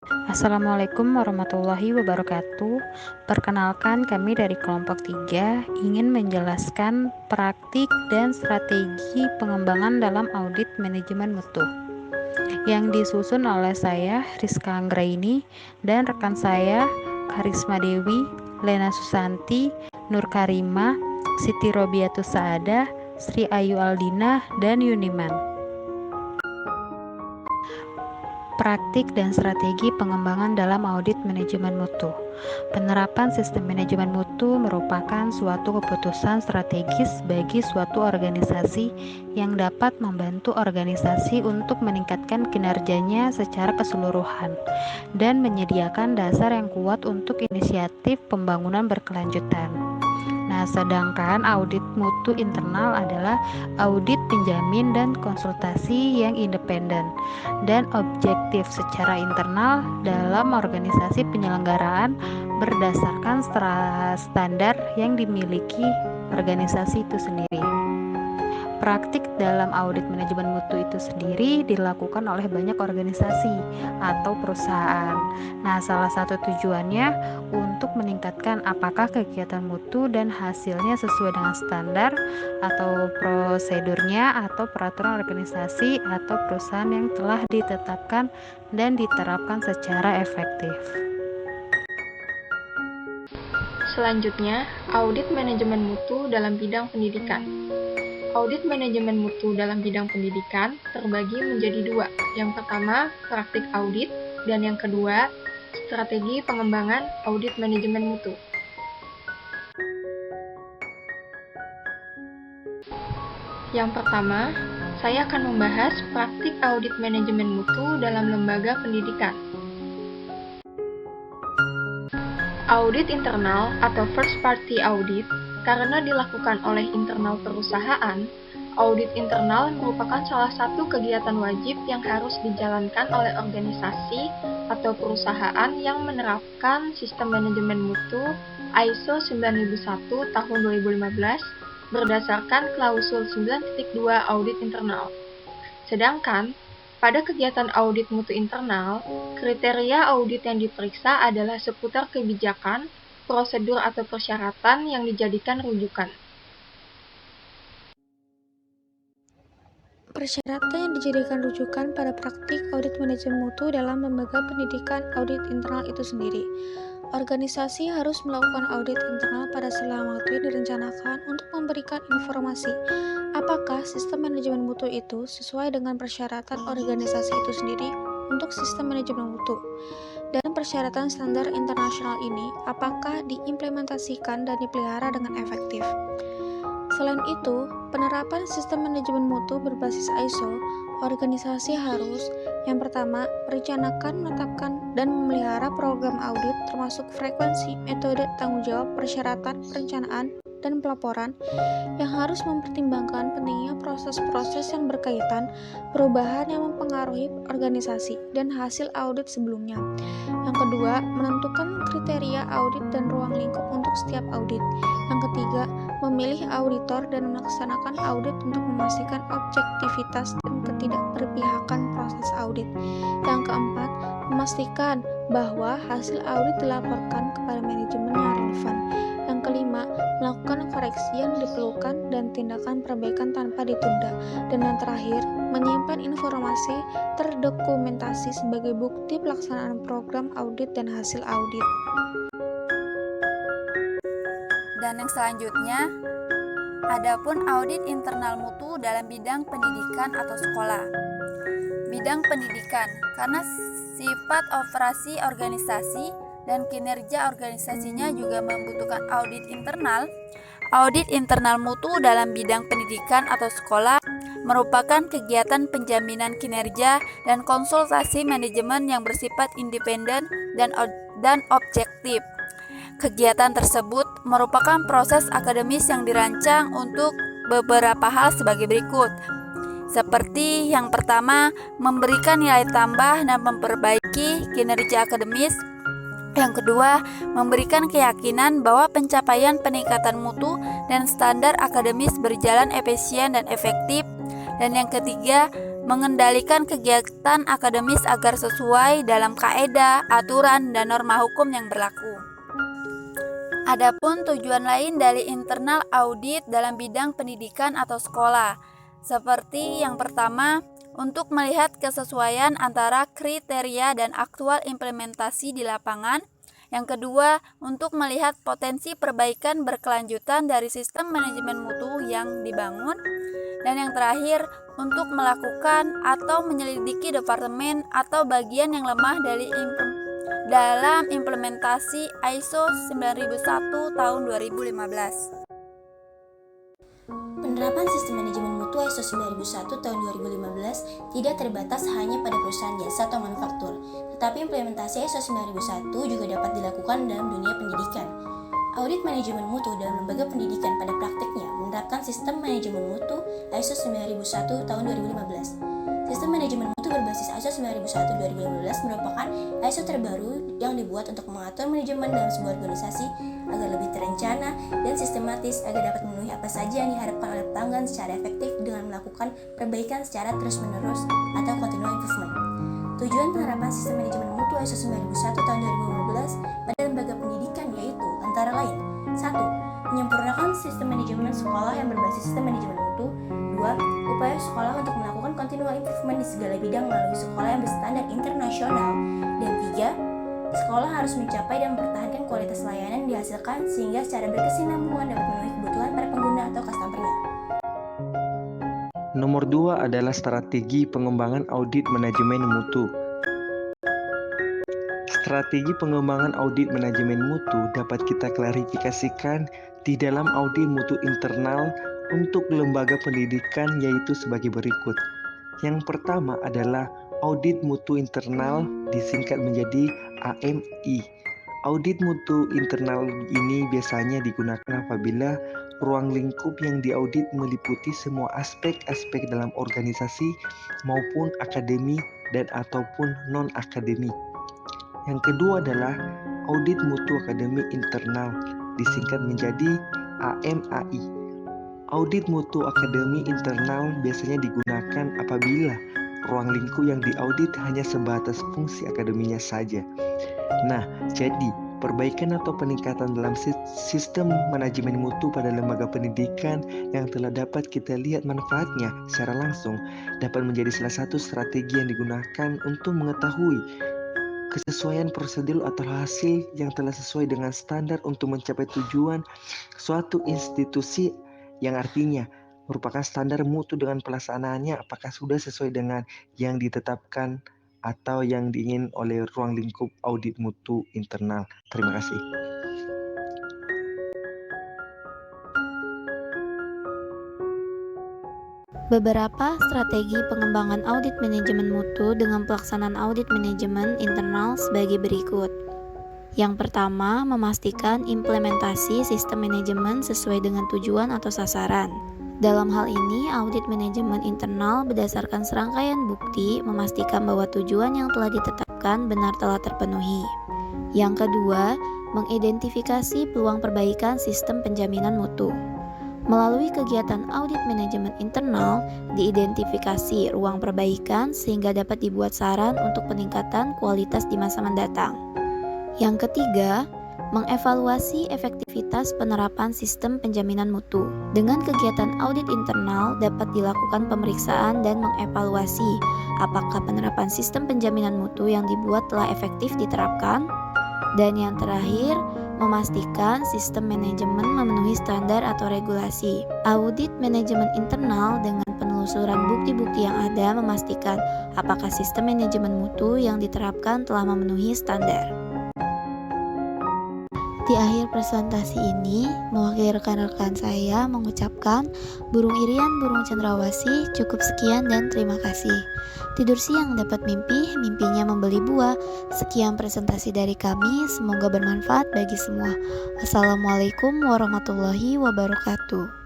Assalamualaikum warahmatullahi wabarakatuh. Perkenalkan, kami dari kelompok 3 ingin menjelaskan praktik dan strategi pengembangan dalam audit manajemen mutu yang disusun oleh saya, Rizka Anggraini, dan rekan saya, Karisma Dewi, Lena Susanti, Nur Karima, Siti Robiatus Saadah, Sri Ayu Aldina, dan Yuniman. Praktik dan strategi pengembangan dalam audit manajemen mutu. Penerapan sistem manajemen mutu merupakan suatu keputusan strategis bagi suatu organisasi yang dapat membantu organisasi untuk meningkatkan kinerjanya secara keseluruhan dan menyediakan dasar yang kuat untuk inisiatif pembangunan berkelanjutan. Nah, sedangkan audit mutu internal adalah audit penjamin dan konsultasi yang independen dan objektif secara internal dalam organisasi penyelenggaraan berdasarkan standar yang dimiliki organisasi itu sendiri. Praktik dalam audit manajemen mutu itu sendiri dilakukan oleh banyak organisasi atau perusahaan. Nah, salah satu tujuannya untuk meningkatkan apakah kegiatan mutu dan hasilnya sesuai dengan standar atau prosedurnya atau peraturan organisasi atau perusahaan yang telah ditetapkan dan diterapkan secara efektif. Selanjutnya, audit manajemen mutu dalam bidang pendidikan. Audit manajemen mutu dalam bidang pendidikan terbagi menjadi dua. Yang pertama, praktik audit, dan yang kedua, strategi pengembangan audit manajemen mutu. Yang pertama, saya akan membahas praktik audit manajemen mutu dalam lembaga pendidikan. Audit internal atau first party audit karena dilakukan oleh internal perusahaan. Audit internal merupakan salah satu kegiatan wajib yang harus dijalankan oleh organisasi atau perusahaan yang menerapkan sistem manajemen mutu ISO 9001 tahun 2015 berdasarkan klausul 9.2 audit internal. Sedangkan pada kegiatan audit mutu internal, kriteria audit yang diperiksa adalah seputar kebijakan, prosedur atau persyaratan yang dijadikan rujukan. Persyaratan yang dijadikan rujukan pada praktik audit manajemen mutu dalam lembaga pendidikan audit internal itu sendiri. Organisasi harus melakukan audit internal pada selang waktu yang direncanakan untuk memberikan informasi apakah sistem manajemen mutu itu sesuai dengan persyaratan organisasi itu sendiri untuk sistem manajemen mutu. Dan persyaratan standar internasional ini apakah diimplementasikan dan dipelihara dengan efektif. Selain itu, penerapan sistem manajemen mutu berbasis ISO, organisasi harus yang pertama, merencanakan, menetapkan, dan memelihara program audit termasuk frekuensi, metode, tanggung jawab, persyaratan, perencanaan, dan pelaporan yang harus mempertimbangkan pentingnya proses-proses yang berkaitan perubahan yang mempengaruhi organisasi dan hasil audit sebelumnya. Yang kedua, menentukan kriteria audit dan ruang lingkup untuk setiap audit. Yang ketiga, memilih auditor dan melaksanakan audit untuk memastikan objektivitas dan ketidakberpihakan proses audit. Yang keempat, memastikan bahwa hasil audit dilaporkan kepada manajemen yang relevan. Yang kelima, melakukan koreksi yang diperlukan dan tindakan perbaikan tanpa ditunda. Dan yang terakhir, menyimpan informasi terdokumentasi sebagai bukti pelaksanaan program audit dan hasil audit. Dan yang selanjutnya, adapun audit internal mutu dalam bidang pendidikan atau sekolah. Bidang pendidikan, karena sifat operasi organisasi dan kinerja organisasinya juga membutuhkan audit internal. Audit internal mutu dalam bidang pendidikan atau sekolah merupakan kegiatan penjaminan kinerja dan konsultasi manajemen yang bersifat independen dan objektif. Kegiatan tersebut merupakan proses akademis yang dirancang untuk beberapa hal sebagai berikut. Seperti yang pertama, memberikan nilai tambah dan memperbaiki kinerja akademis. Yang kedua, memberikan keyakinan bahwa pencapaian peningkatan mutu dan standar akademis berjalan efisien dan efektif. Dan yang ketiga, mengendalikan kegiatan akademis agar sesuai dalam kaedah, aturan, dan norma hukum yang berlaku. Adapun tujuan lain dari internal audit dalam bidang pendidikan atau sekolah, seperti yang pertama, untuk melihat kesesuaian antara kriteria dan aktual implementasi di lapangan. Yang kedua, untuk melihat potensi perbaikan berkelanjutan dari sistem manajemen mutu yang dibangun. Dan yang terakhir, untuk melakukan atau menyelidiki departemen atau bagian yang lemah dalam implementasi ISO 9001 tahun 2015. Penerapan sistem manajemen mutu ISO 9001 tahun 2015 tidak terbatas hanya pada perusahaan jasa atau manufaktur, tetapi implementasi ISO 9001 juga dapat dilakukan dalam dunia pendidikan. Audit manajemen mutu dalam lembaga pendidikan pada praktiknya menerapkan sistem manajemen mutu ISO 9001 tahun 2015. Sistem manajemen mutu berbasis ISO 9001 2015 merupakan ISO terbaru yang dibuat untuk mengatur manajemen dalam sebuah organisasi agar lebih terencana dan sistematis agar dapat memenuhi apa saja yang diharapkan oleh pelanggan secara efektif dengan melakukan perbaikan secara terus-menerus atau continual improvement. Tujuan penerapan sistem manajemen mutu ISO 9001 tahun 2015 pada lembaga pendidikan yaitu antara lain 1. Menyempurnakan sistem manajemen sekolah yang berbasis sistem manajemen mutu. 2. Upaya sekolah untuk melakukan continual improvement di segala bidang melalui sekolah yang berstandar internasional. Dan 3. Sekolah harus mencapai dan mempertahankan kualitas layanan yang dihasilkan sehingga secara berkesinambungan dapat memenuhi kebutuhan para pengguna atau customer-nya. Nomor 2 adalah strategi pengembangan audit manajemen mutu. Strategi pengembangan audit manajemen mutu dapat kita klarifikasikan di dalam audit mutu internal untuk lembaga pendidikan yaitu sebagai berikut. Yang pertama adalah audit mutu internal disingkat menjadi AMI. Audit mutu internal ini biasanya digunakan apabila ruang lingkup yang diaudit meliputi semua aspek-aspek dalam organisasi maupun akademi dan ataupun non-akademi. Yang kedua adalah audit mutu akademi internal disingkat menjadi AMAI. Audit mutu akademi internal biasanya digunakan apabila ruang lingkup yang diaudit hanya sebatas fungsi akademinya saja. Nah, jadi perbaikan atau peningkatan dalam sistem manajemen mutu pada lembaga pendidikan yang telah dapat kita lihat manfaatnya secara langsung dapat menjadi salah satu strategi yang digunakan untuk mengetahui kesesuaian prosedur atau hasil yang telah sesuai dengan standar untuk mencapai tujuan suatu institusi, yang artinya merupakan standar mutu dengan pelaksanaannya apakah sudah sesuai dengan yang ditetapkan atau yang diingin oleh ruang lingkup audit mutu internal. Terima kasih. Beberapa strategi pengembangan audit manajemen mutu dengan pelaksanaan audit manajemen internal sebagai berikut. Yang pertama, memastikan implementasi sistem manajemen sesuai dengan tujuan atau sasaran. Dalam hal ini, audit manajemen internal berdasarkan serangkaian bukti memastikan bahwa tujuan yang telah ditetapkan benar telah terpenuhi. Yang kedua, mengidentifikasi peluang perbaikan sistem penjaminan mutu. Melalui kegiatan audit manajemen internal, diidentifikasi ruang perbaikan sehingga dapat dibuat saran untuk peningkatan kualitas di masa mendatang. Yang ketiga, mengevaluasi efektivitas penerapan sistem penjaminan mutu. Dengan kegiatan audit internal dapat dilakukan pemeriksaan dan mengevaluasi apakah penerapan sistem penjaminan mutu yang dibuat telah efektif diterapkan. Dan yang terakhir, memastikan sistem manajemen memenuhi standar atau regulasi. Audit manajemen internal dengan penelusuran bukti-bukti yang ada memastikan apakah sistem manajemen mutu yang diterapkan telah memenuhi standar. Di akhir presentasi ini, mewakili rekan-rekan saya mengucapkan burung irian, burung cendrawasih, cukup sekian dan terima kasih. Tidur siang dapat mimpi, mimpinya membeli buah. Sekian presentasi dari kami, semoga bermanfaat bagi semua. Wassalamualaikum warahmatullahi wabarakatuh.